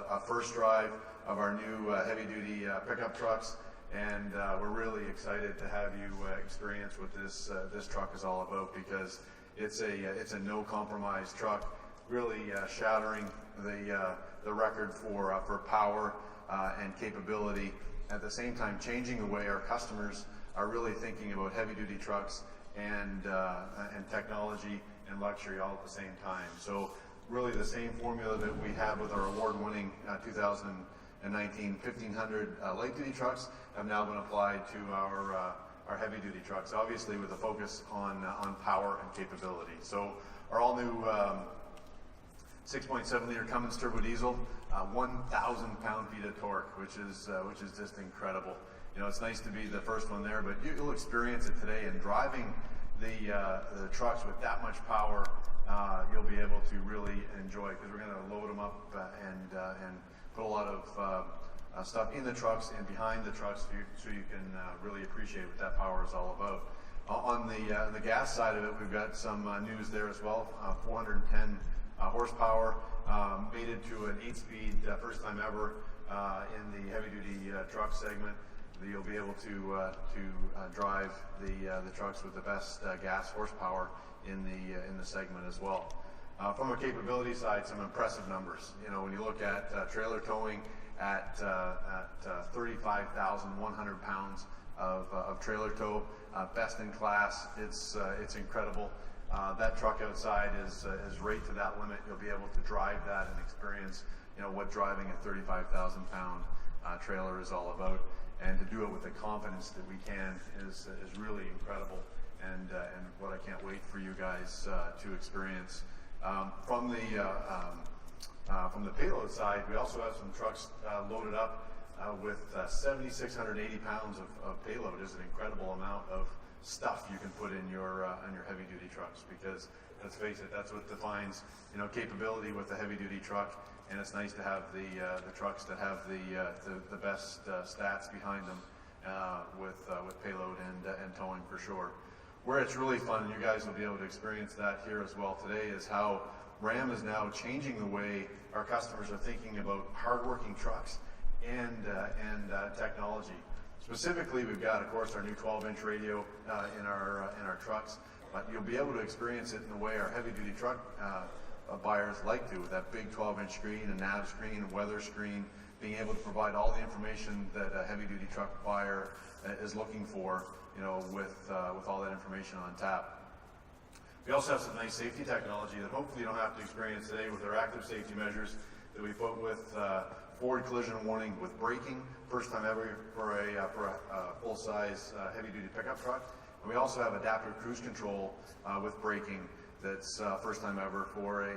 a first drive of our new heavy-duty pickup trucks, and we're really excited to have you experience what this truck is all about, because it's a no-compromise truck, really shattering the record for power and capability. At the same time, changing the way our customers are really thinking about heavy-duty trucks and technology and luxury all at the same time. So really the same formula that we have with our award-winning 2019 1500 light-duty trucks have now been applied to our heavy-duty trucks, obviously with a focus on power and capability. So our all-new 6.7-liter Cummins turbo diesel, 1,000 pound-feet of torque, which is just incredible. You know, it's nice to be the first one there, but you'll experience it today. And driving the trucks with that much power, you'll be able to really enjoy, because we're going to load them up and put a lot of stuff in the trucks and behind the trucks, so you can really appreciate what that power is all about. On the gas side of it, we've got some news there as well. 410 horsepower, mated to an 8-speed, first time ever in the heavy-duty truck segment. You'll be able to drive the trucks with the best gas horsepower in the segment as well. From a capability side, some impressive numbers. You know, when you look at trailer towing at 35,100 pounds of trailer tow, best in class. It's incredible. That truck outside is right to that limit. You'll be able to drive that and experience, you know, what driving a 35,000 pound trailer is all about. And to do it with the confidence that we can is really incredible, and what I can't wait for you guys to experience. From the payload side, we also have some trucks loaded up with 7,680 pounds of payload. Is an incredible amount of stuff you can put in your on your heavy-duty trucks, because let's face it, that's what defines, you know, capability with a heavy-duty truck. And it's nice to have the trucks that have the best stats behind them with payload and towing for sure. Where it's really fun, and you guys will be able to experience that here as well today, is how Ram is now changing the way our customers are thinking about hardworking trucks and technology. Specifically, we've got, of course, our new 12-inch radio in our trucks, but you'll be able to experience it in the way our heavy-duty truck buyers like to, with that big 12-inch screen, a nav screen, a weather screen, being able to provide all the information that a heavy-duty truck buyer is looking for, you know, with all that information on tap. We also have some nice safety technology that hopefully you don't have to experience today with our active safety measures that we put with forward collision warning with braking, first time ever for a full-size heavy-duty pickup truck. And we also have adaptive cruise control with braking. That's first time ever for a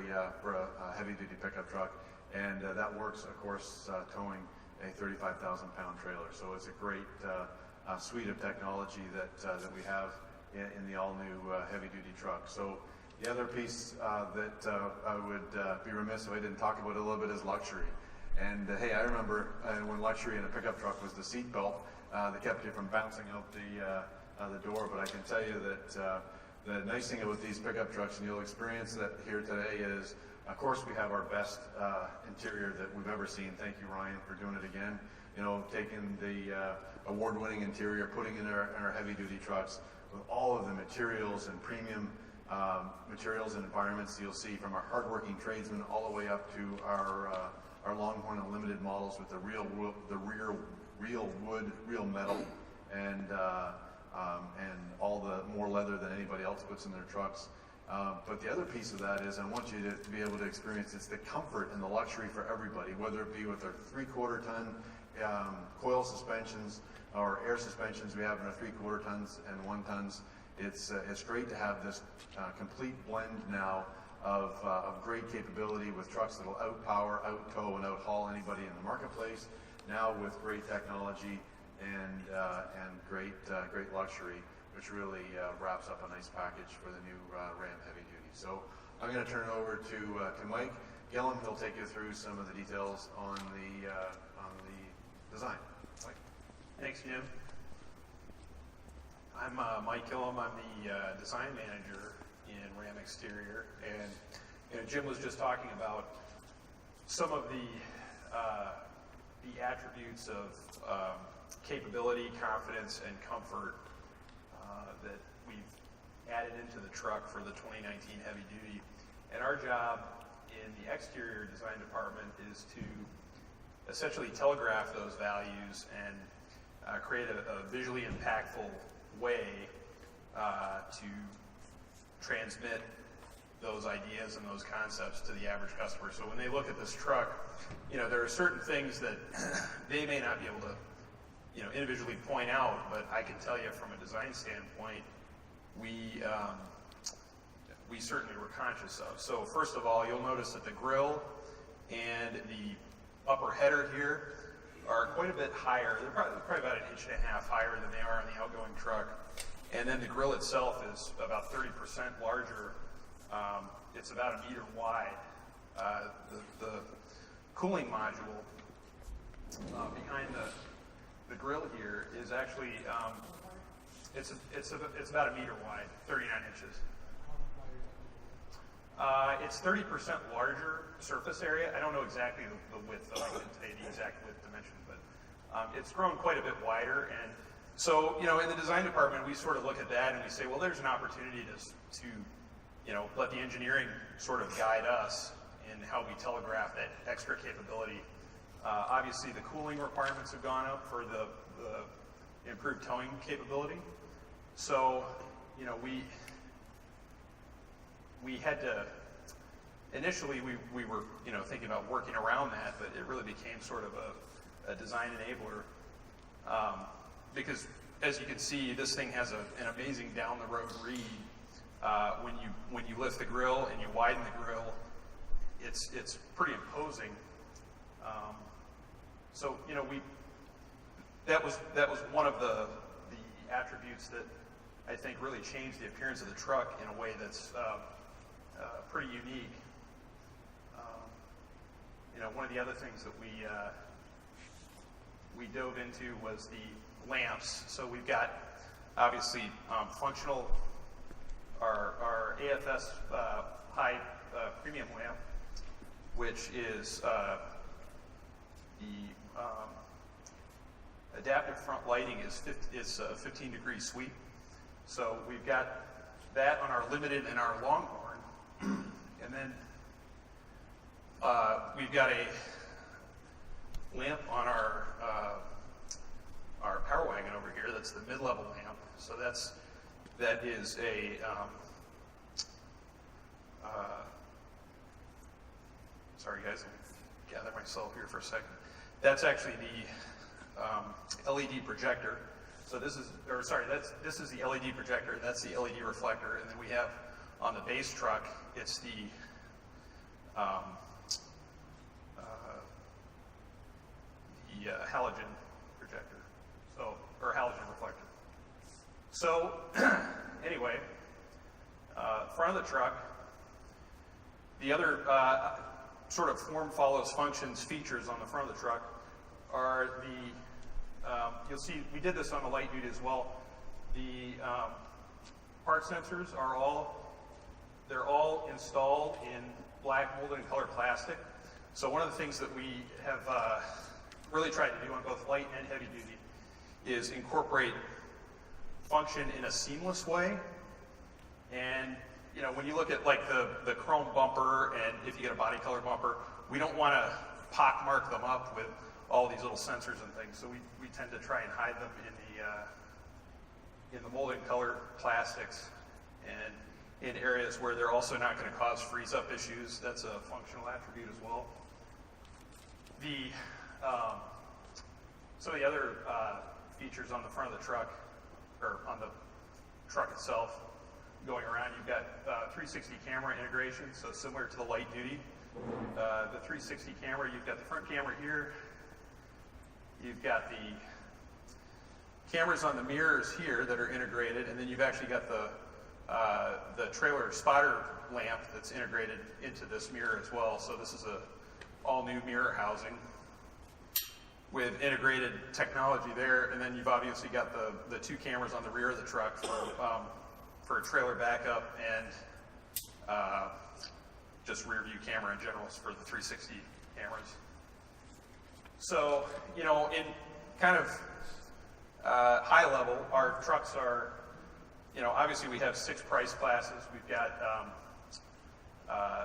heavy-duty pickup truck, and that works, of course, towing a 35,000 pound trailer. So it's a great suite of technology that we have in the all-new heavy-duty truck. So the other piece that I would be remiss if I didn't talk about a little bit is luxury. And hey, I remember when luxury in a pickup truck was the seat belt that kept you from bouncing out the door. But I can tell you that the nice thing about these pickup trucks, and you'll experience that here today, is, of course, we have our best interior that we've ever seen. Thank you, Ryan, for doing it again. You know, taking the award-winning interior, putting in our heavy-duty trucks with all of the materials and premium materials and environments you'll see, from our hardworking tradesmen all the way up to our Longhorn Unlimited models with the real wood, real metal, and all the more leather than anybody else puts in their trucks. But the other piece of that is, I want you to be able to experience, it's the comfort and the luxury for everybody, whether it be with our 3/4 ton coil suspensions or air suspensions we have in our 3/4 tons and 1 tons. It's great to have this complete blend now of great capability with trucks that'll outpower, out-tow, and out-haul anybody in the marketplace. Now with great technology and great luxury, which really wraps up a nice package for the new Ram Heavy Duty. So I'm going to turn it over to Mike Gillum. He'll take you through some of the details on the design. Mike. Thanks, Jim. I'm Mike Gillum. I'm the design manager in Ram Exterior, and you know, Jim was just talking about some of the the attributes of capability, confidence, and comfort that we've added into the truck for the 2019 heavy duty. And our job in the exterior design department is to essentially telegraph those values and create a visually impactful way to transmit those ideas and those concepts to the average customer. So when they look at this truck, there are certain things that they may not be able to, individually point out, but I can tell you from a design standpoint, we certainly were conscious of. So first of all, you'll notice that the grille and the upper header here are quite a bit higher. They're probably about 1.5 inches higher than they are on the outgoing truck. And then the grille itself is about 30% larger. It's about 1 meter wide. The cooling module behind the grille here is actually it's about 1 meter wide, 39 inches. It's 30% larger surface area. I don't know exactly the width, though. I couldn't tell you the exact width dimension, but it's grown quite a bit wider. And so, in the design department, we sort of look at that and we say, well, there's an opportunity to let the engineering sort of guide us in how we telegraph that extra capability. Obviously, the cooling requirements have gone up for the improved towing capability. So, we had to, initially we were, thinking about working around that, but it really became sort of a design enabler. Because as you can see, this thing has an amazing down the road read. When you lift the grille and you widen the grille, it's pretty imposing. So that was one of the attributes that I think really changed the appearance of the truck in a way that's pretty unique. One of the other things that we dove into was the lamps. So we've got obviously functional, our AFS high premium lamp, which is the adaptive front lighting is 15-degree sweep. So we've got that on our Limited and our Longhorn, and then we've got a lamp on our Power Wagon over here. That's the mid-level lamp. So that is a sorry guys, I'll gather myself here for a second. That's actually the LED projector. So this is the LED projector. That's the LED reflector, and then we have on the base truck, it's the halogen projector, or halogen reflector. So anyway, front of the truck, the other sort of form follows functions features on the front of the truck are you'll see we did this on the light duty as well. The part sensors they're all installed in black molded and colored plastic. So one of the things that we have really tried to do on both light and heavy duty is incorporate function in a seamless way. And when you look at like the chrome bumper, and if you get a body color bumper, we don't want to pockmark them up with all these little sensors and things. So we tend to try and hide them in the molded and colored plastics, and in areas where they're also not going to cause freeze-up issues. That's a functional attribute as well. Some of the other features on the front of the truck, or on the truck itself, going around, you've got 360 camera integration, so similar to the light duty. The 360 camera, you've got the front camera here, you've got the cameras on the mirrors here that are integrated, and then you've actually got the trailer spotter lamp that's integrated into this mirror as well. So this is a all-new mirror housing with integrated technology there, and then you've obviously got the two cameras on the rear of the truck for trailer backup and just rear view camera in general for the 360 cameras. So, you know, in kind of high level, our trucks are, you know, obviously we have 6 price classes. We've got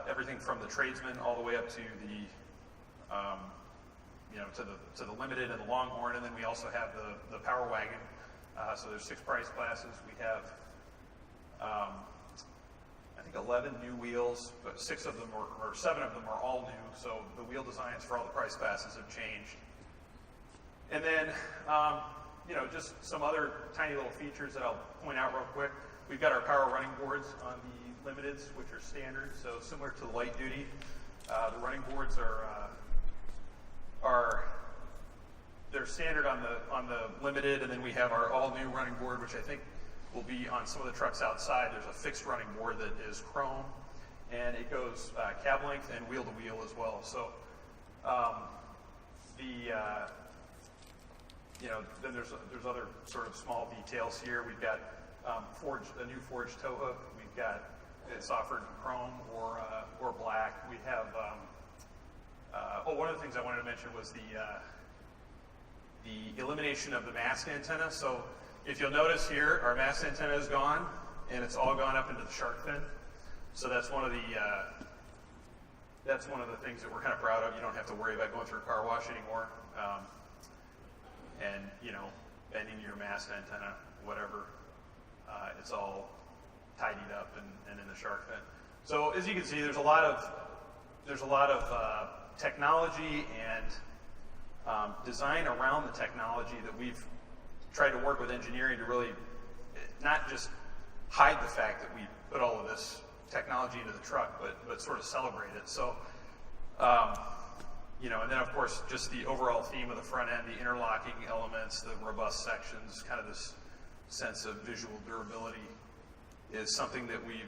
everything from the tradesman all the way up to the, you know, to the limited and the longhorn, and then we also have the power wagon. So there's 6 price classes. We have, I think 11 new wheels, but 6 of them or 7 of them are all new. So the wheel designs for all the price classes have changed. And then, you know, just some other tiny little features that I'll point out real quick. We've got our power running boards on the limiteds, which are standard. So similar to the light duty, the running boards they're standard on the limited, and then we have our all new running board, which I think will be on some of the trucks outside. There's a fixed running board that is chrome, and it goes cab length and wheel to wheel as well. So you know, then there's other sort of small details here. We've got a new forged tow hook. We've got it's offered in chrome or black. We have one of the things I wanted to mention was the elimination of the mast antenna. So if you'll notice here, our mast antenna is gone, and it's all gone up into the shark fin. So that's one of the things that we're kind of proud of. You don't have to worry about going through a car wash anymore, and you know, bending your mast antenna, whatever. It's all tidied up and in the shark fin. So as you can see, there's a lot of technology and design around the technology that we've tried to work with engineering to really not just hide the fact that we put all of this technology into the truck, but sort of celebrate it. So, you know, and then of course, just the overall theme of the front end, the interlocking elements, the robust sections, kind of this sense of visual durability is something that we're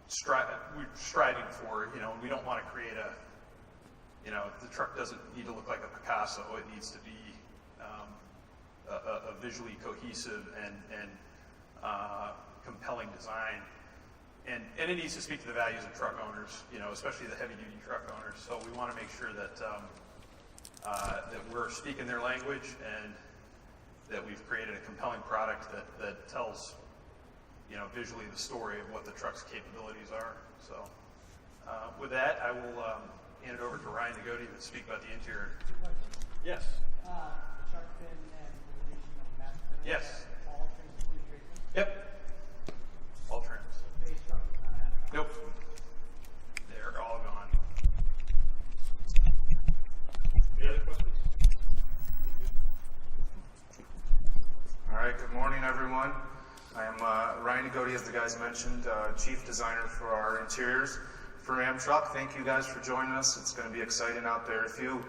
striving for. You know, we don't want to create the truck doesn't need to look like a Picasso. It needs to be a visually cohesive and compelling design. And it needs to speak to the values of truck owners, you know, especially the heavy-duty truck owners. So we want to make sure that that we're speaking their language and that we've created a compelling product that tells, you know, visually the story of what the truck's capabilities are. So with that, I will hand it over to Ryan Negoti to speak about the interior. Yes. Shark fin and elimination of mast antenna. Yes. All trims include tracing? Yep. All trims. Base truck does not have that. Nope. They're all gone. Any other questions? All right, good morning, everyone. I am Ryan Negoti, as the guys mentioned, Chief Designer for our interiors for Ram Truck. Thank you guys for joining us. It's going to be exciting out there. If you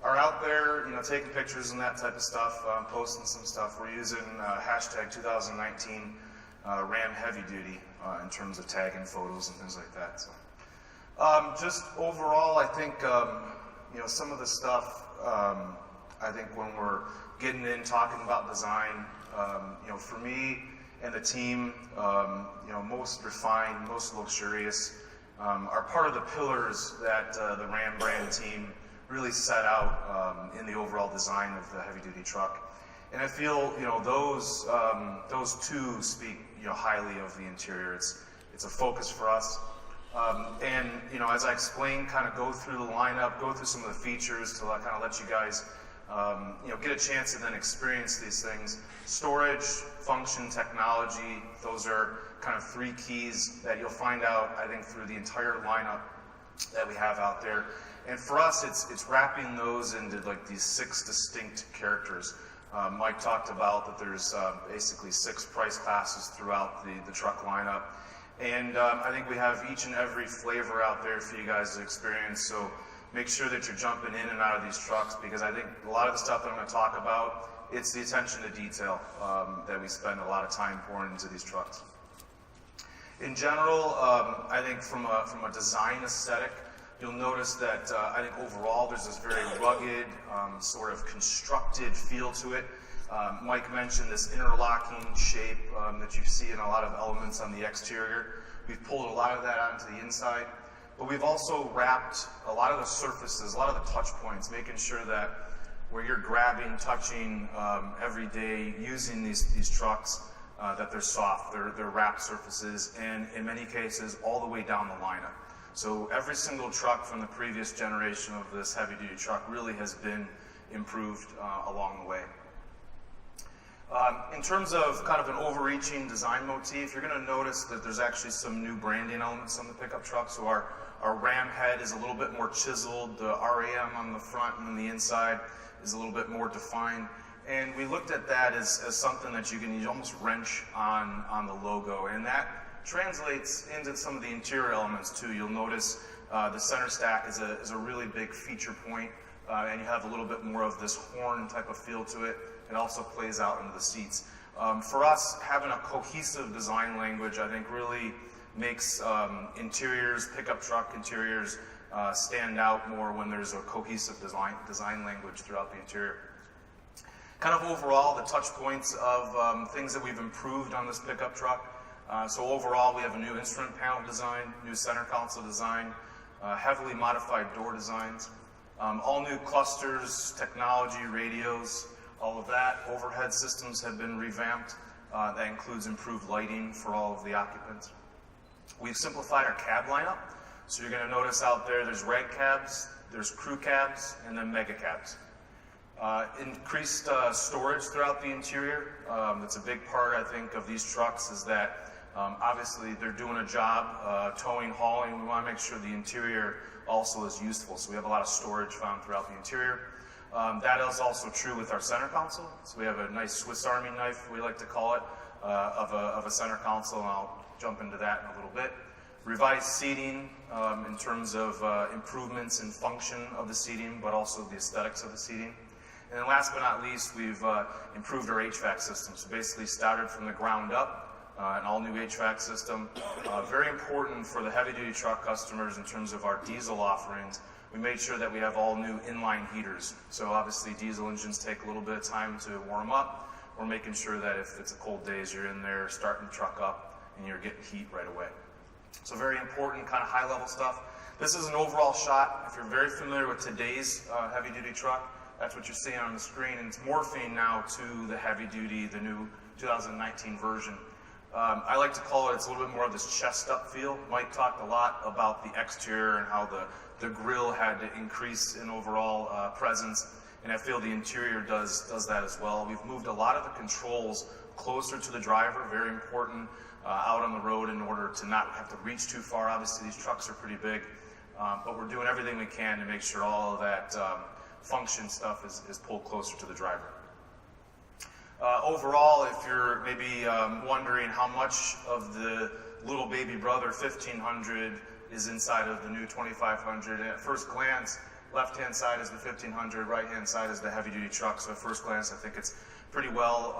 are out there, you know, taking pictures and that type of stuff, posting some stuff, we're using hashtag 2019 Ram Heavy Duty in terms of tagging photos and things like that. So, just overall, I think, you know, some of the stuff, I think when we're getting in talking about design, you know, for me and the team, you know, most refined, most luxurious, are part of the pillars that the Ram brand team really set out in the overall design of the heavy-duty truck. And I feel, you know, those two speak, you know, highly of the interior. It's a focus for us. And, you know, as I explained, kind of go through the lineup, go through some of the features to kind of let you guys, you know, get a chance to then experience these things. Storage, function, technology, those are kind of 3 keys that you'll find out, I think, through the entire lineup that we have out there. And for us, it's wrapping those into like these 6 distinct characters. Mike talked about that there's basically 6 price classes throughout the truck lineup. And I think we have each and every flavor out there for you guys to experience. So make sure that you're jumping in and out of these trucks, because I think a lot of the stuff that I'm going to talk about, it's the attention to detail that we spend a lot of time pouring into these trucks. In general, I think from a design aesthetic, you'll notice that I think overall there's this very rugged, sort of constructed feel to it. Mike mentioned this interlocking shape that you see in a lot of elements on the exterior. We've pulled a lot of that onto the inside. but we've also wrapped a lot of the surfaces, a lot of the touch points, making sure that where you're grabbing, touching every day, using these trucks, that they're soft, they're wrapped surfaces, and in many cases, all the way down the lineup. So every single truck from the previous generation of this heavy-duty truck really has been improved along the way. In terms of kind of an overreaching design motif, you're going to notice that there's actually some new branding elements on the pickup truck. So our ram head is a little bit more chiseled. The RAM on the front and on the inside is a little bit more defined. And we looked at that as something that you can almost wrench on the logo. And that translates into some of the interior elements too. You'll notice the center stack is a really big feature point, and you have a little bit more of this horn type of feel to it. It also plays out into the seats. For us, having a cohesive design language, I think, really makes interiors, pickup truck interiors, stand out more when there's a cohesive design language throughout the interior. Kind of overall, the touch points of things that we've improved on this pickup truck. So overall, we have a new instrument panel design, new center console design, heavily modified door designs, all new clusters, technology, radios, all of that. Overhead systems have been revamped. That includes improved lighting for all of the occupants. We've simplified our cab lineup. So you're going to notice out there, there's reg cabs, there's crew cabs, and then mega cabs. Increased storage throughout the interior. That's a big part, I think, of these trucks is that obviously they're doing a job towing, hauling. We want to make sure the interior also is useful. So we have a lot of storage found throughout the interior. That is also true with our center console. So we have a nice Swiss Army knife, we like to call it, of a center console, and I'll jump into that in a little bit. Revised seating in terms of improvements in function of the seating, but also the aesthetics of the seating. And then last but not least, we've improved our HVAC system. So basically started from the ground up, an all-new HVAC system. Very important for the heavy-duty truck customers in terms of our diesel offerings. We made sure that we have all new inline heaters. So obviously diesel engines take a little bit of time to warm up. We're making sure that if it's a cold day, as you're in there starting the truck up and you're getting heat right away. So very important kind of high-level stuff. This is an overall shot. If you're very familiar with today's heavy-duty truck, that's what you're seeing on the screen, and it's morphing now to the heavy-duty, the new 2019 version. I like to call it, it's a little bit more of this chest-up feel. Mike talked a lot about the exterior and how the grille had to increase in overall presence, and I feel the interior does that as well. We've moved a lot of the controls closer to the driver, very important, out on the road in order to not have to reach too far. Obviously, these trucks are pretty big, but we're doing everything we can to make sure all of that function stuff is pulled closer to the driver. Overall, if you're maybe wondering how much of the little baby brother 1500 is inside of the new 2500, and at first glance, left-hand side is the 1500, right-hand side is the heavy-duty truck. So at first glance, I think it's pretty well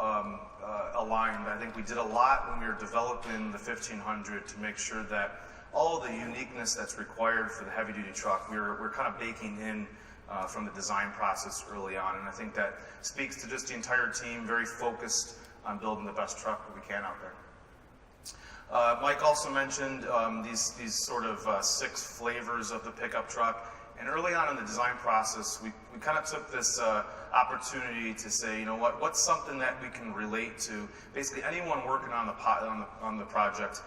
aligned. I think we did a lot when we were developing the 1500 to make sure that all the uniqueness that's required for the heavy-duty truck, we're kind of baking in from the design process early on, and I think that speaks to just the entire team, very focused on building the best truck that we can out there. Mike also mentioned these sort of 6 flavors of the pickup truck, and early on in the design process, we kind of took this opportunity to say, you know what, what's something that we can relate to? Basically, anyone working on the project,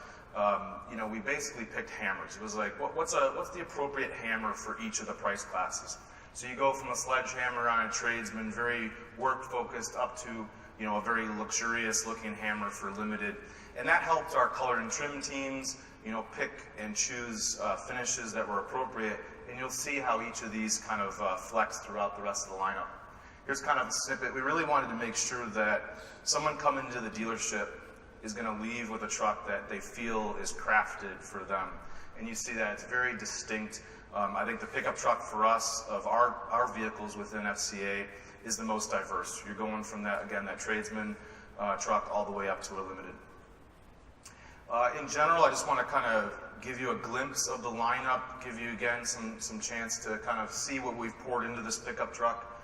you know, we basically picked hammers. It was like, what's the appropriate hammer for each of the price classes? So you go from a sledgehammer on a tradesman, very work-focused, up to, you know, a very luxurious-looking hammer for limited. And that helped our color and trim teams, you know, pick and choose finishes that were appropriate. And you'll see how each of these kind of flex throughout the rest of the lineup. Here's kind of a snippet. We really wanted to make sure that someone coming to the dealership is going to leave with a truck that they feel is crafted for them. And you see that it's very distinct. I think the pickup truck for us, of our vehicles within FCA, is the most diverse. You're going from that, again, that tradesman truck all the way up to a limited. In general, I just want to kind of give you a glimpse of the lineup, give you, again, some chance to kind of see what we've poured into this pickup truck.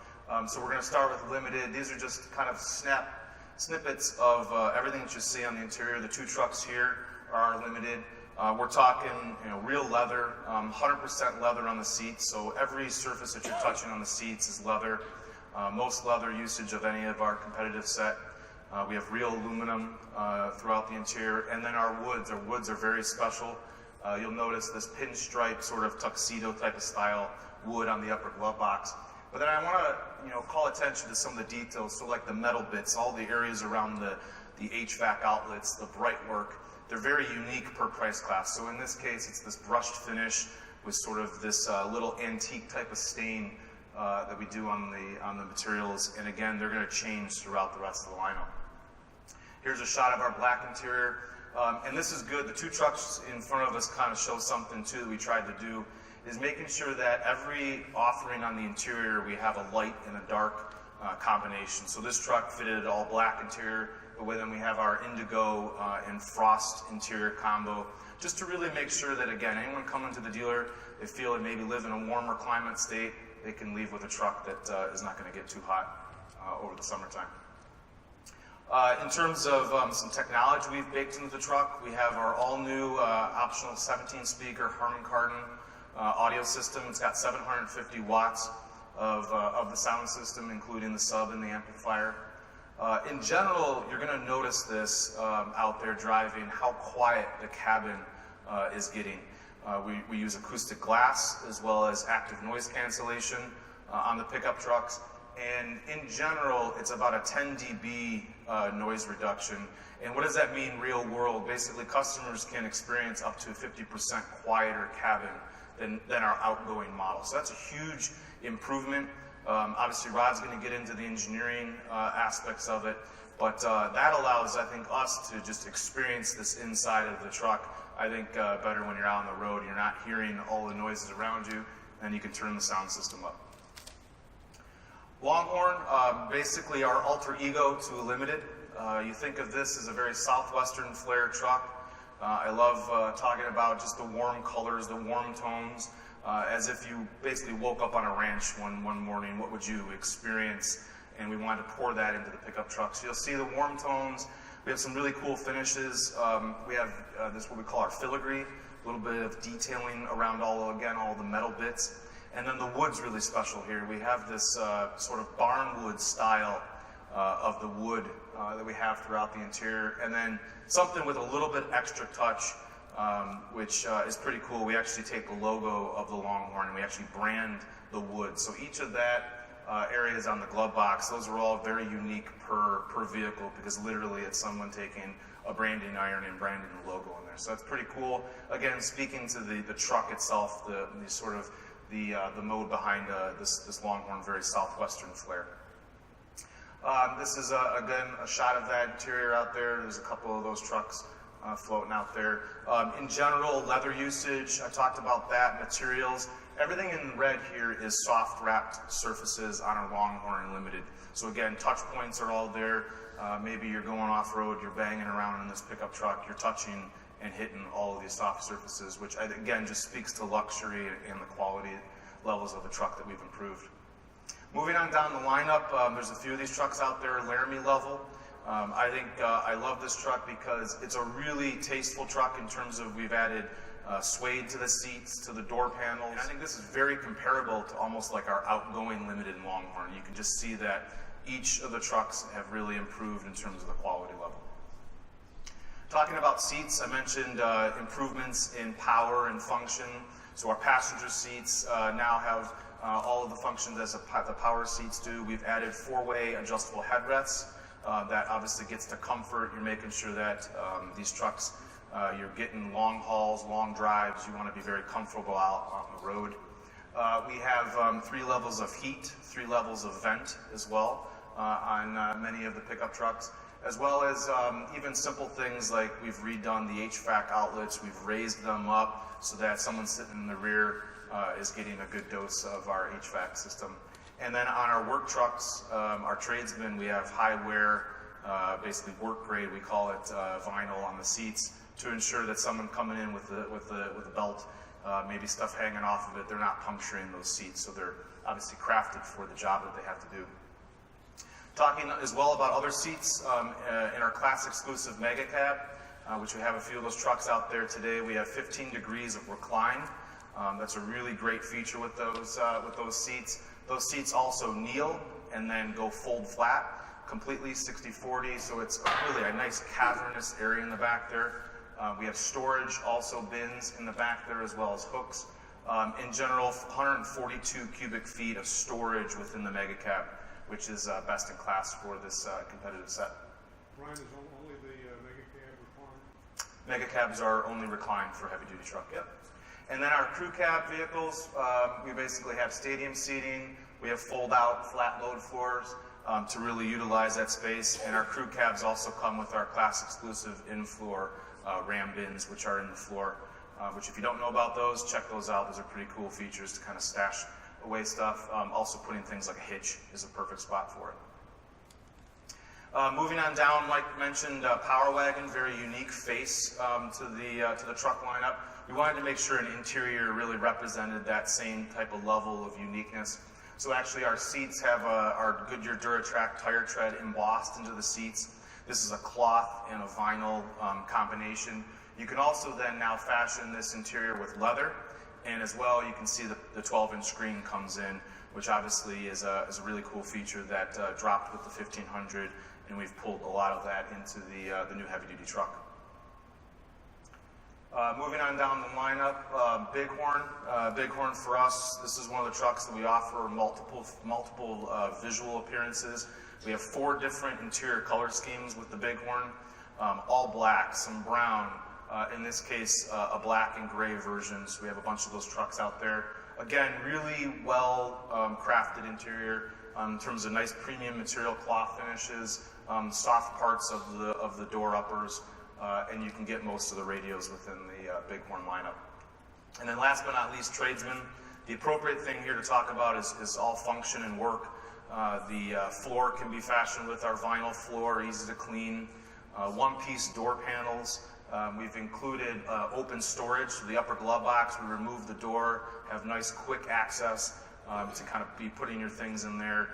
So we're going to start with limited. These are just kind of snippets of everything that you see on the interior. The 2 trucks here are limited. We're talking, real leather, 100% leather on the seats. So every surface that you're touching on the seats is leather. Most leather usage of any of our competitive set. We have real aluminum throughout the interior, and then our woods are very special. You'll notice this pinstripe sort of tuxedo type of style wood on the upper glove box. But then I want to, call attention to some of the details. So like the metal bits, all the areas around the HVAC outlets, the bright work, they're very unique per price class. So in this case, it's this brushed finish with sort of this little antique type of stain that we do on the materials. And again, they're going to change throughout the rest of the lineup. Here's a shot of our black interior. And this is good. The two trucks in front of us kind of show something too that we tried to do, is making sure that every offering on the interior, we have a light and a dark combination. So this truck fitted all black interior, but then we have our indigo and frost interior combo, just to really make sure that, again, anyone coming to the dealer, they feel they maybe live in a warmer climate state, they can leave with a truck that is not going to get too hot over the summertime. In terms of some technology we've baked into the truck, we have our all-new optional 17-speaker Harman Kardon audio system. It's got 750 watts of the sound system, including the sub and the amplifier. In general, you're going to notice this out there driving, how quiet the cabin is getting. We use acoustic glass as well as active noise cancellation on the pickup trucks. And in general, it's about a 10 dB noise reduction. And what does that mean real world? Basically, customers can experience up to a 50% quieter cabin than our outgoing model. So that's a huge improvement. Obviously, Rod's going to get into the engineering aspects of it, but that allows, I think, us to just experience this inside of the truck, I think, better when you're out on the road. You're not hearing all the noises around you, and you can turn the sound system up. Longhorn, basically our alter ego to a limited. You think of this as a very southwestern flair truck. I love talking about just the warm colors, the warm tones, as if you basically woke up on a ranch one morning. What would you experience? And we wanted to pour that into the pickup truck. So you'll see the warm tones. We have some really cool finishes. We have this, what we call our filigree, a little bit of detailing around all the metal bits. And then the wood's really special here. We have this sort of barnwood style of the wood that we have throughout the interior. And then something with a little bit extra touch, which is pretty cool. We actually take the logo of the Longhorn and we actually brand the wood. So each of that areas on the glove box, those are all very unique per vehicle, because literally it's someone taking a branding iron and branding the logo in there. So that's pretty cool. Again, speaking to the truck itself, the sort of the mode behind this Longhorn, very southwestern flair. This is, again, a shot of that interior out there. There's a couple of those trucks floating out there. In general, leather usage, I talked about that. Materials, everything in red here is soft wrapped surfaces on our Longhorn Limited. So again, touch points are all there. Maybe you're going off-road, you're banging around in this pickup truck, you're touching and hitting all of these soft surfaces, which again just speaks to luxury and the quality levels of the truck that we've improved. Moving on down the lineup, there's a few of these trucks out there, Laramie level. I think I love this truck because it's a really tasteful truck in terms of we've added suede to the seats, to the door panels. And I think this is very comparable to almost like our outgoing Limited and Longhorn. You can just see that each of the trucks have really improved in terms of the quality level. Talking about seats, I mentioned improvements in power and function. So our passenger seats now have all of the functions as the power seats do. We've added 4-way adjustable headrests. That obviously gets to comfort. You're making sure that these trucks, you're getting long hauls, long drives. You want to be very comfortable out on the road. We have 3 levels of heat, 3 levels of vent as well on many of the pickup trucks, as well as even simple things like we've redone the HVAC outlets. We've raised them up so that someone sitting in the rear is getting a good dose of our HVAC system. And then on our work trucks, our tradesmen, we have high wear, basically work grade, we call it vinyl on the seats, to ensure that someone coming in with a belt, maybe stuff hanging off of it, they're not puncturing those seats. So they're obviously crafted for the job that they have to do. Talking as well about other seats, in our class exclusive Mega Cab, which we have a few of those trucks out there today. We have 15 degrees of recline. That's a really great feature with those seats. Those seats also kneel and then go fold flat, completely 60/40, so it's really a nice cavernous area in the back there. We have storage, also bins in the back there, as well as hooks. In general, 142 cubic feet of storage within the mega cab, which is best in class for this competitive set. Ryan, is only the mega cab reclined? Mega cabs are only reclined for heavy duty truck. Yep. And then our crew cab vehicles, we basically have stadium seating. We have fold out flat load floors to really utilize that space. And our crew cabs also come with our class exclusive in-floor Ram bins, which are in the floor, which if you don't know about those, check those out. Those are pretty cool features to kind of stash away stuff. Also putting things like a hitch is a perfect spot for it. Moving on down, Mike mentioned Power Wagon, very unique face to the truck lineup. We wanted to make sure an interior really represented that same type of level of uniqueness. So actually our seats have our Goodyear Duratrack tire tread embossed into the seats. This is a cloth and a vinyl combination. You can also then now fashion this interior with leather, and as well you can see the 12-inch screen comes in, which obviously is a really cool feature that dropped with the 1500, and we've pulled a lot of that into the new heavy-duty truck. Moving on down the lineup, Bighorn. Bighorn for us, this is one of the trucks that we offer multiple visual appearances. We have 4 different interior color schemes with the Bighorn, all black, some brown, in this case a black and gray version, so we have a bunch of those trucks out there. Again, really well crafted interior in terms of nice premium material cloth finishes, soft parts of the door uppers, and you can get most of the radios within the Bighorn lineup. And then last but not least, Tradesman. The appropriate thing here to talk about is all function and work. The floor can be fashioned with our vinyl floor, easy to clean. One-piece door panels. We've included open storage, so the upper glove box, we remove the door, have nice quick access to kind of be putting your things in there,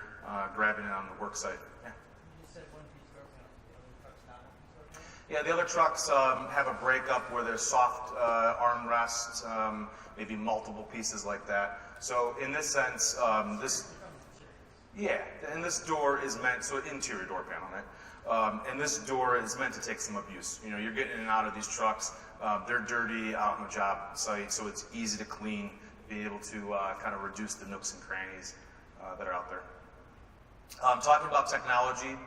grabbing it on the work site. Yeah. You just said one-piece door panels. The other trucks not one-piece door panels? Yeah, the other trucks have a breakup where there's soft armrests, maybe multiple pieces like that. So in this sense, and this door is meant, so interior door panel, right? And this door is meant to take some abuse. You know, you're getting in and out of these trucks. They're dirty out on the job site, so it's easy to clean, be able to kind of reduce the nooks and crannies that are out there. Talking about technology,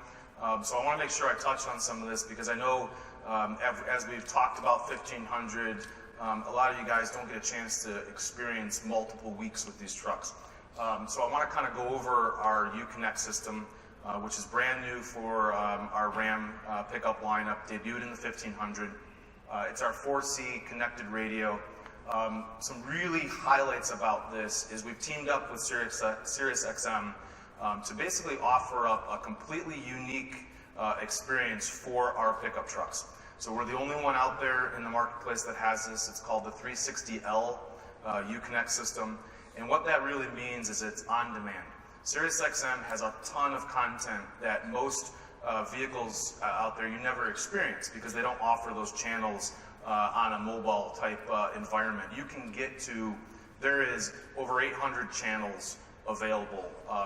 so I want to make sure I touch on some of this because I know as we've talked about 1500, a lot of you guys don't get a chance to experience multiple weeks with these trucks. So I want to kind of go over our Uconnect system, which is brand new for our Ram pickup lineup, debuted in the 1500. It's our 4C connected radio. Some really highlights about this is we've teamed up with SiriusXM to basically offer up a completely unique experience for our pickup trucks. So we're the only one out there in the marketplace that has this. It's called the 360L Uconnect system. And what that really means is it's on demand. SiriusXM has a ton of content that most vehicles out there you never experience because they don't offer those channels on a mobile type environment. You can get to, there is over 800 channels available.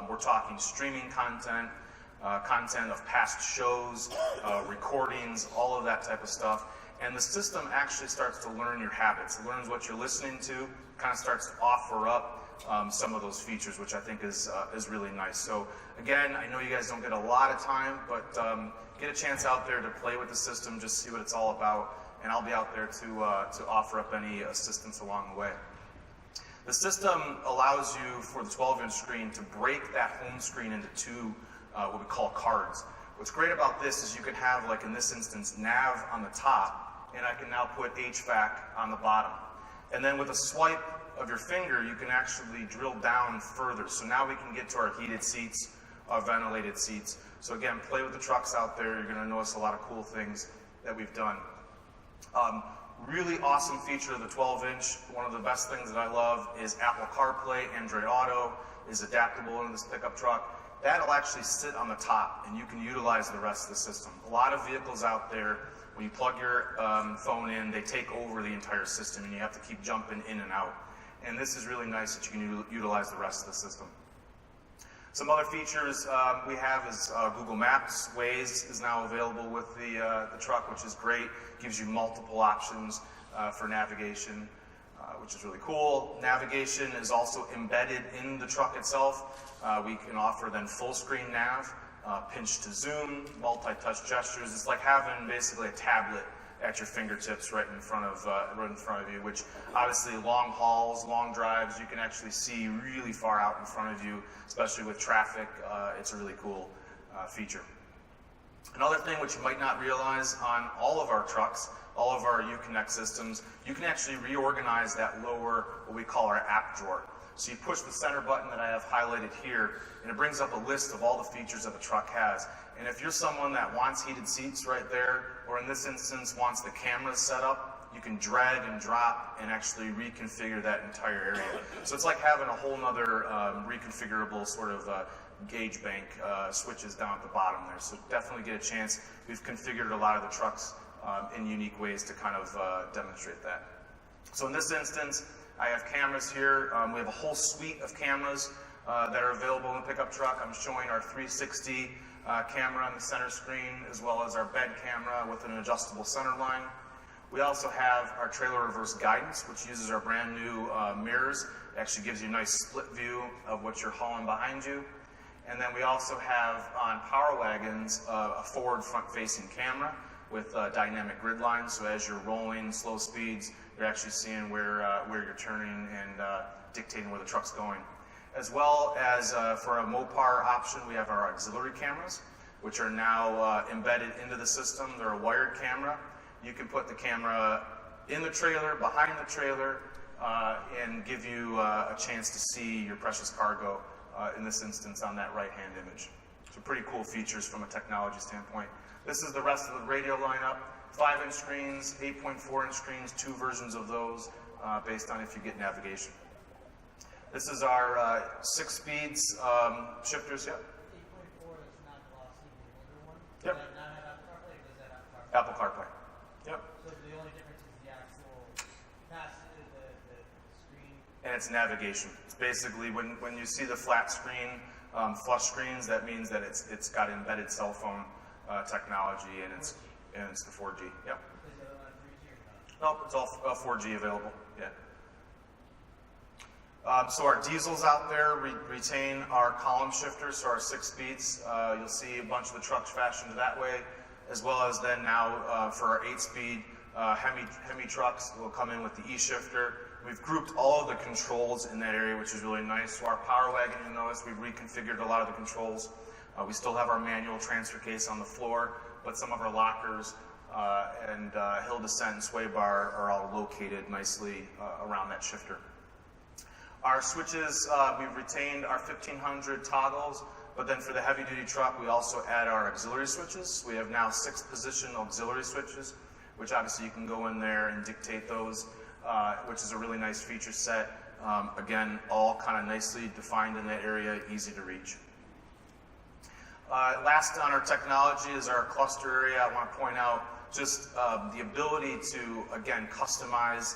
We're talking streaming content, content of past shows, recordings, all of that type of stuff. And the system actually starts to learn your habits. It learns what you're listening to, kind of starts to offer up some of those features, which I think is really nice. So again, I know you guys don't get a lot of time, but get a chance out there to play with the system, just see what it's all about, and I'll be out there to offer up any assistance along the way. The system allows you, for the 12-inch screen, to break that home screen into 2 what we call cards. What's great about this is you can have, like in this instance, nav on the top, and I can now put HVAC on the bottom. And then with a swipe of your finger, you can actually drill down further. So now we can get to our heated seats, our ventilated seats. So again, play with the trucks out there. You're going to notice a lot of cool things that we've done. Really awesome feature of the 12-inch. One of the best things that I love is Apple CarPlay, Android Auto is adaptable into this pickup truck. That'll actually sit on the top, and you can utilize the rest of the system. A lot of vehicles out there, When you plug your phone in, they take over the entire system, and you have to keep jumping in and out. And this is really nice that you can utilize the rest of the system. Some other features we have is Google Maps. Waze is now available with the truck, which is great. Gives you multiple options for navigation, which is really cool. Navigation is also embedded in the truck itself. We can offer then full screen nav, pinch to zoom, multi-touch gestures. It's like having basically a tablet at your fingertips right in front of you, which obviously long hauls, long drives, you can actually see really far out in front of you, especially with traffic. It's a really cool feature. Another thing which you might not realize on all of our trucks, all of our Uconnect systems, you can actually reorganize that lower, what we call our app drawer. So you push the center button that I have highlighted here, and it brings up a list of all the features that the truck has. And if you're someone that wants heated seats right there, or in this instance wants the cameras set up, you can drag and drop and actually reconfigure that entire area. So it's like having a whole nother reconfigurable sort of gauge bank switches down at the bottom there. So definitely get a chance. We've configured a lot of the trucks in unique ways to kind of demonstrate that. So in this instance, I have cameras here. We have a whole suite of cameras that are available in the pickup truck. I'm showing our 360 camera on the center screen, as well as our bed camera with an adjustable center line. We also have our trailer reverse guidance, which uses our brand new mirrors. It actually gives you a nice split view of what you're hauling behind you. And then we also have on power wagons a forward front-facing camera with dynamic grid lines. So as you're rolling slow speeds, you're actually seeing where you're turning and dictating where the truck's going. As well as for a Mopar option, we have our auxiliary cameras, which are now embedded into the system. They're a wired camera. You can put the camera in the trailer, behind the trailer, and give you a chance to see your precious cargo, in this instance on that right-hand image. So pretty cool features from a technology standpoint. This is the rest of the radio lineup. 5-inch screens, 8.4-inch screens, 2 versions of those based on if you get navigation. This is our 6 speeds shifters. Yep. 8.4 is not glossy, the older one. Yep. Does that not have Apple CarPlay, or does that have CarPlay? Apple CarPlay. Yep. So the only difference is the actual the screen. And it's navigation. It's basically when you see the flat screen, flush screens, that means that it's got embedded cell phone technology, and it's the 4G. Yep. Is the other one 3G or not? Nope, it's all 4G available. Yeah. So our diesels out there retain our column shifters, so our 6 speeds. You'll see a bunch of the trucks fashioned that way, as well as then now for our 8-speed Hemi trucks will come in with the E-shifter. We've grouped all of the controls in that area, which is really nice. So our power wagon, you'll notice we've reconfigured a lot of the controls. We still have our manual transfer case on the floor, but some of our lockers and hill descent and sway bar are all located nicely around that shifter. Our switches, we've retained our 1500 toggles, but then for the heavy-duty truck, we also add our auxiliary switches. We have now 6-position auxiliary switches, which obviously you can go in there and dictate those, which is a really nice feature set. Again, all kind of nicely defined in that area, easy to reach. Last on our technology is our cluster area. I want to point out just the ability to, again, customize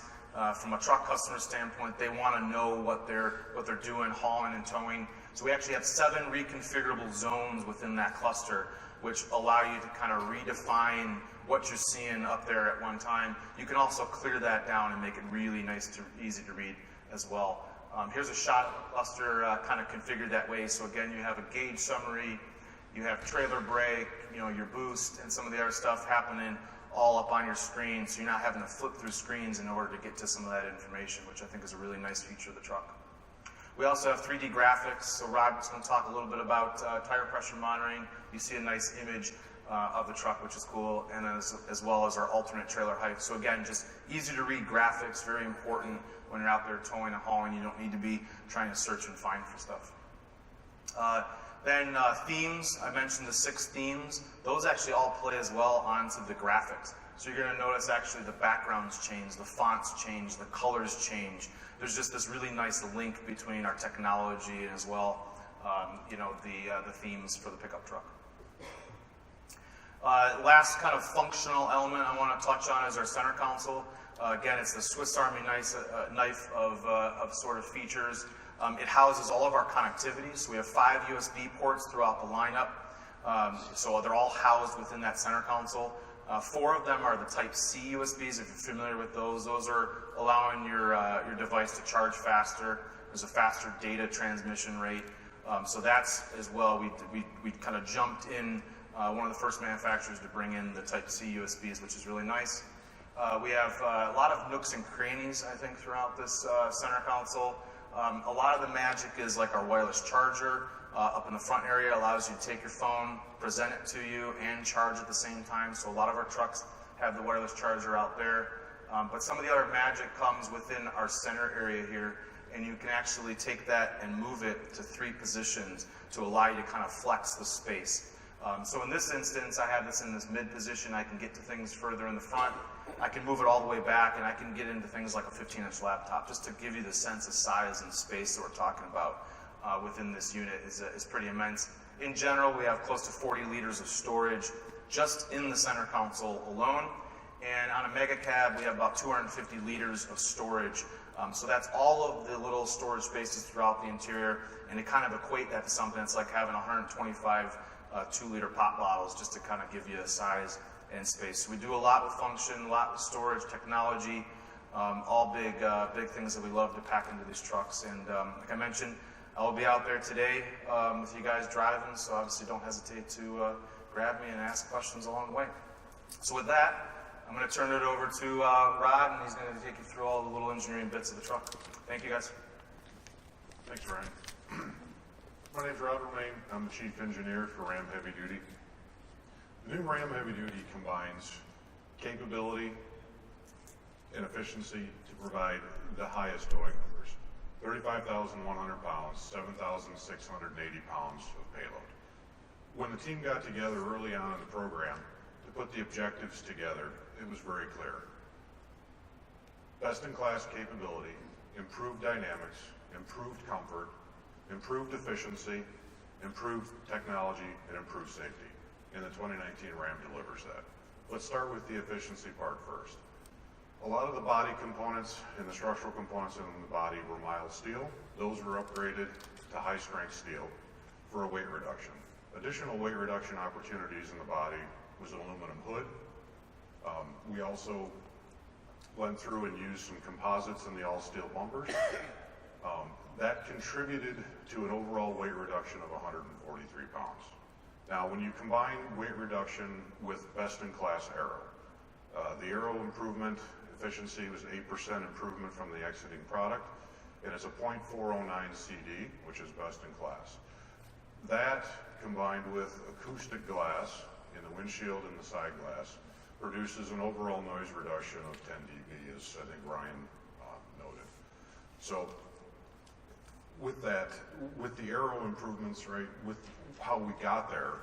from a truck customer standpoint. They want to know what they're doing, hauling and towing. So we actually have 7 reconfigurable zones within that cluster, which allow you to kind of redefine what you're seeing up there at one time. You can also clear that down and make it really nice easy to read as well. Here's a shot of the cluster kind of configured that way. So again, you have a gauge summary, you have trailer brake, your boost, and some of the other stuff happening all up on your screen, so you're not having to flip through screens in order to get to some of that information, which I think is a really nice feature of the truck. We also have 3D graphics, so Rod's going to talk a little bit about tire pressure monitoring. You see a nice image of the truck, which is cool, and as well as our alternate trailer height. So again, just easy to read graphics, very important when you're out there towing and hauling. You don't need to be trying to search and find for stuff. Then themes, I mentioned the 6 themes. Those actually all play as well onto the graphics. So you're going to notice actually the backgrounds change, the fonts change, the colors change. There's just this really nice link between our technology and as well, the themes for the pickup truck. Last kind of functional element I want to touch on is our center console. Again, it's the Swiss Army knife of sort of features. It houses all of our connectivity. So we have 5 USB ports throughout the lineup. So they're all housed within that center console. 4 of them are the Type-C USBs, if you're familiar with those. Those are allowing your device to charge faster. There's a faster data transmission rate. So that's as well, we kind of jumped in, one of the first manufacturers to bring in the Type-C USBs, which is really nice. We have a lot of nooks and crannies, I think, throughout this center console. A lot of the magic is like our wireless charger. Up in the front area allows you to take your phone, present it to you, and charge at the same time. So a lot of our trucks have the wireless charger out there. But some of the other magic comes within our center area here, and you can actually take that and move it to 3 positions to allow you to kind of flex the space. So in this instance, I have this in this mid position. I can get to things further in the front. I can move it all the way back, and I can get into things like a 15-inch laptop, just to give you the sense of size and space that we're talking about within this unit is pretty immense. In general, we have close to 40 liters of storage just in the center console alone. And on a mega cab, we have about 250 liters of storage. So that's all of the little storage spaces throughout the interior. And to kind of equate that to something, it's like having 125 2-liter pop bottles, just to kind of give you a size and space. So we do a lot with function, a lot with storage, technology, all big things that we love to pack into these trucks. And like I mentioned, I'll be out there today with you guys driving, so obviously don't hesitate to grab me and ask questions along the way. So with that, I'm going to turn it over to Rod, and he's going to take you through all the little engineering bits of the truck. Thank you, guys. Thanks, Ryan. My name's Rod Romaine. I'm the chief engineer for Ram Heavy Duty. The new Ram Heavy Duty combines capability and efficiency to provide the highest towing numbers. 35,100 pounds, 7,680 pounds of payload. When the team got together early on in the program to put the objectives together, it was very clear. Best-in-class capability, improved dynamics, improved comfort, improved efficiency, improved technology, and improved safety. And the 2019 Ram delivers that. Let's start with the efficiency part first. A lot of the body components and the structural components in the body were mild steel. Those were upgraded to high-strength steel for a weight reduction. Additional weight reduction opportunities in the body was an aluminum hood. We also went through and used some composites in the all-steel bumpers. That contributed to an overall weight reduction of 143 pounds. Now, when you combine weight reduction with best-in-class aero, the aero improvement efficiency was 8% improvement from the exiting product, and it's a 0.409 CD, which is best in class. That, combined with acoustic glass in the windshield and the side glass, produces an overall noise reduction of 10 dB, as I think Ryan noted. So, with that, with the aero improvements, right, with how we got there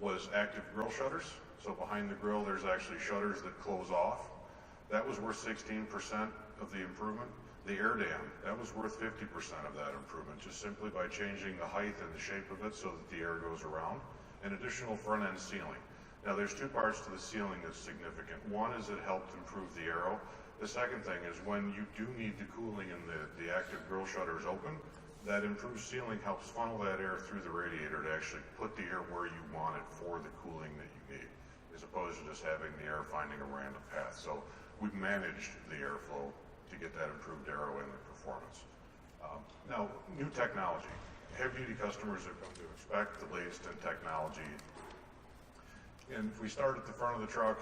was active grille shutters. So behind the grille, there's actually shutters that close off. That was worth 16% of the improvement. The air dam, that was worth 50% of that improvement, just simply by changing the height and the shape of it so that the air goes around. And additional front-end sealing. Now there's 2 parts to the sealing that's significant. One is it helped improve the aero. The second thing is when you do need the cooling and the active grille shutters open, that improved sealing helps funnel that air through the radiator to actually put the air where you want it for the cooling that you need, as opposed to just having the air finding a random path. So we've managed the airflow to get that improved aero and the performance. Now, new technology. Heavy-duty customers have come to expect the latest in technology. And if we start at the front of the truck,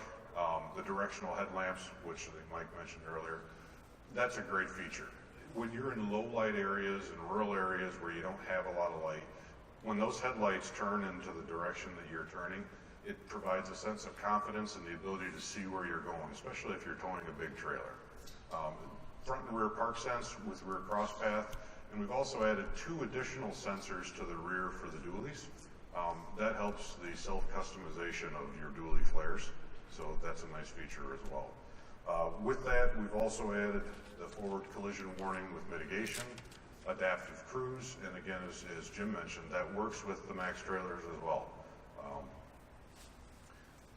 the directional headlamps, which I think Mike mentioned earlier, that's a great feature. When you're in low light areas and rural areas where you don't have a lot of light, when those headlights turn into the direction that you're turning, it provides a sense of confidence and the ability to see where you're going, especially if you're towing a big trailer. Front and rear park sense with rear cross path, and we've also added 2 additional sensors to the rear for the dualies. That helps the self-customization of your dually flares, so that's a nice feature as well. With that, we've also added the forward collision warning with mitigation, adaptive cruise, and again, as Jim mentioned, that works with the Max trailers as well.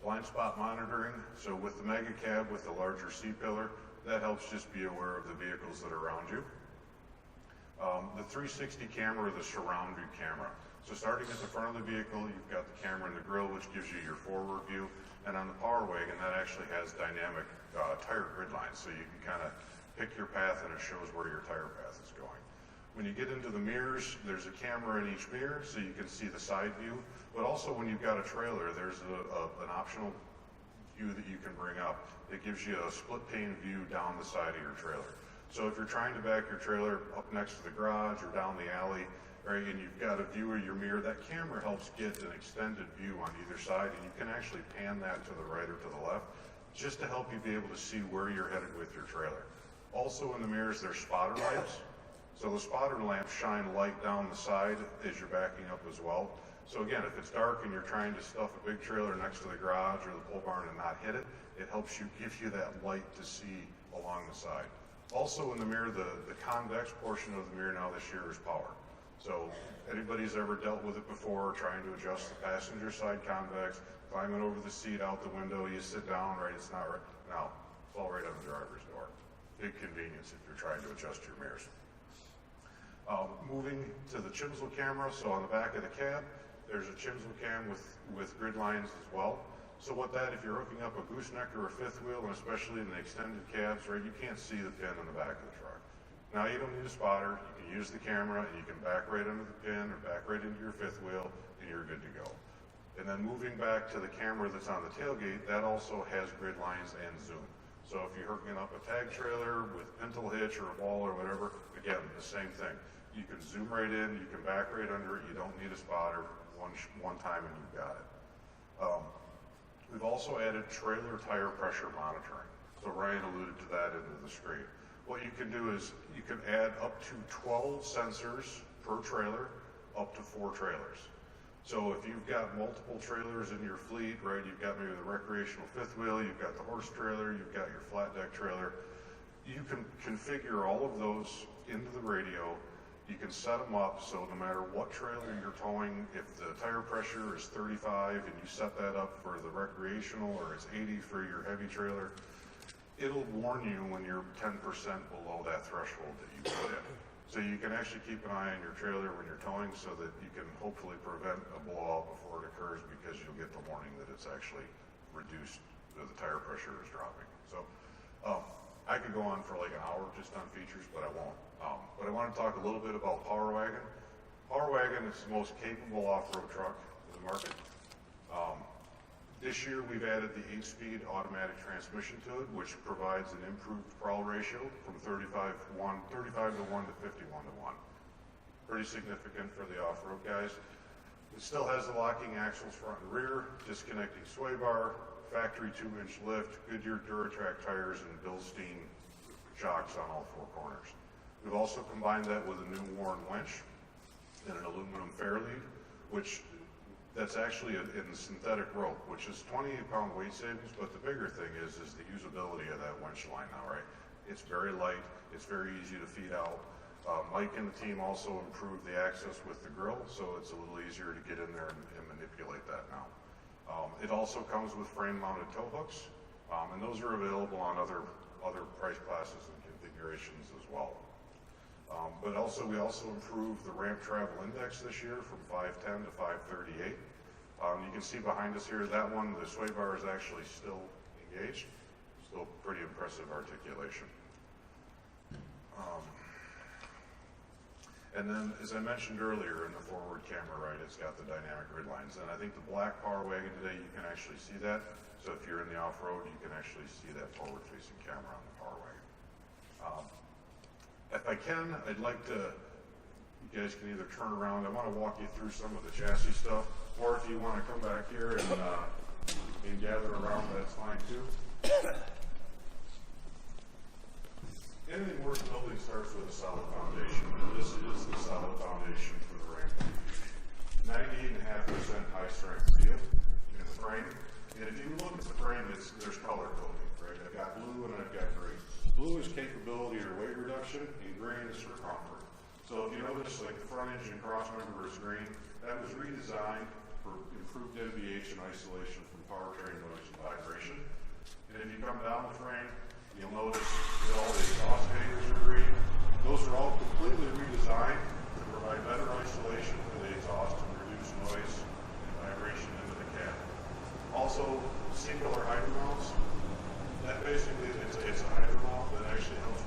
blind spot monitoring. So with the mega cab with the larger C-pillar, that helps just be aware of the vehicles that are around you. The 360 camera, the surround view camera. So starting at the front of the vehicle, you've got the camera in the grille, which gives you your forward view. And on the Power Wagon, that actually has dynamic tire grid lines. So you can kind of pick your path and it shows where your tire path is going. When you get into the mirrors, there's a camera in each mirror so you can see the side view. But also when you've got a trailer, there's an optional view that you can bring up. It gives you a split pane view down the side of your trailer. So if you're trying to back your trailer up next to the garage or down the alley, right, and you've got a view of your mirror, that camera helps get an extended view on either side, and you can actually pan that to the right or to the left, just to help you be able to see where you're headed with your trailer. Also in the mirrors, there's spotter lamps. So the spotter lamps shine light down the side as you're backing up as well. So again, if it's dark and you're trying to stuff a big trailer next to the garage or the pole barn and not hit it, it helps you, give you that light to see along the side. Also in the mirror, the convex portion of the mirror now this year is power. So anybody's ever dealt with it before, trying to adjust the passenger side convex, climbing over the seat out the window, you sit down, right, it's not right. Now, it's all right on the driver's door. Big convenience if you're trying to adjust your mirrors. Moving to the Chimsel camera, so on the back of the cab, there's a Chimsel cam with grid lines as well. So what that, if you're hooking up a gooseneck or a fifth wheel, and especially in the extended cabs, right, you can't see the pin on the back of the truck. Now you don't need a spotter, you can use the camera and you can back right under the pin or back right into your fifth wheel and you're good to go. And then moving back to the camera that's on the tailgate, that also has grid lines and zoom. So if you're hooking up a tag trailer with pintle hitch or a wall or whatever, again, the same thing. You can zoom right in, you can back right under it, you don't need a spotter one time and you've got it. We've also added trailer tire pressure monitoring. So Ryan alluded to that into the screen. What you can do is you can add up to 12 sensors per trailer, up to 4 trailers. So if you've got multiple trailers in your fleet, right, you've got maybe the recreational fifth wheel, you've got the horse trailer, you've got your flat deck trailer, you can configure all of those into the radio. You can set them up so no matter what trailer you're towing, if the tire pressure is 35 and you set that up for the recreational or it's 80 for your heavy trailer, it'll warn you when you're 10% below that threshold that you put in. So you can actually keep an eye on your trailer when you're towing so that you can hopefully prevent a blowout before it occurs because you'll get the warning that it's actually reduced, that the tire pressure is dropping. So I could go on for like an hour just on features, but I won't. But I want to talk a little bit about Power Wagon. Power Wagon is the most capable off-road truck in the market. This year we've added the 8-speed automatic transmission to it, which provides an improved crawl ratio from 35 to 1 to 51 to 1. Pretty significant for the off-road guys. It still has the locking axles front and rear, disconnecting sway bar, factory 2-inch lift, Goodyear Duratrac tires, and Bilstein shocks on all 4 corners. We've also combined that with a new Warren winch and an aluminum fairlead, which that's actually in synthetic rope, which is 28-pound weight savings, but the bigger thing is the usability of that winch line now, right? It's very light, it's very easy to feed out. Mike and the team also improved the access with the grill, so it's a little easier to get in there and manipulate that now. It also comes with frame-mounted tow hooks, and those are available on other price classes and configurations as well. But also, we also improved the ramp travel index this year from 510 to 538. You can see behind us here, that one, the sway bar is actually still engaged. Still pretty impressive articulation. And then, as I mentioned earlier, in the forward camera, right, it's got the dynamic grid lines. And I think the black Power Wagon today, you can actually see that. So if you're in the off-road, you can actually see that forward-facing camera on the Power Wagon. If I can, I'd like to, you guys can either turn around, I want to walk you through some of the chassis stuff, or if you want to come back here and gather around, that's fine too. Anything worth building starts with a solid foundation, and this is the solid foundation for the Ram. 98.5% high-strength steel in the frame, and if you look at the frame, there's color coding, right? I've got blue and I've got green. Blue is capability or weight reduction, and green is for comfort. So if you notice, like the front engine crossmember is green, that was redesigned for improved NVH and isolation from powertrain noise and vibration. And if you come down the frame, you'll notice that all the exhaust hangers are green. Those are all completely redesigned to provide better isolation for the exhaust and reduce noise and vibration into the cab. Also, singular hydro mounts. That basically, it's a hydro mount that actually helps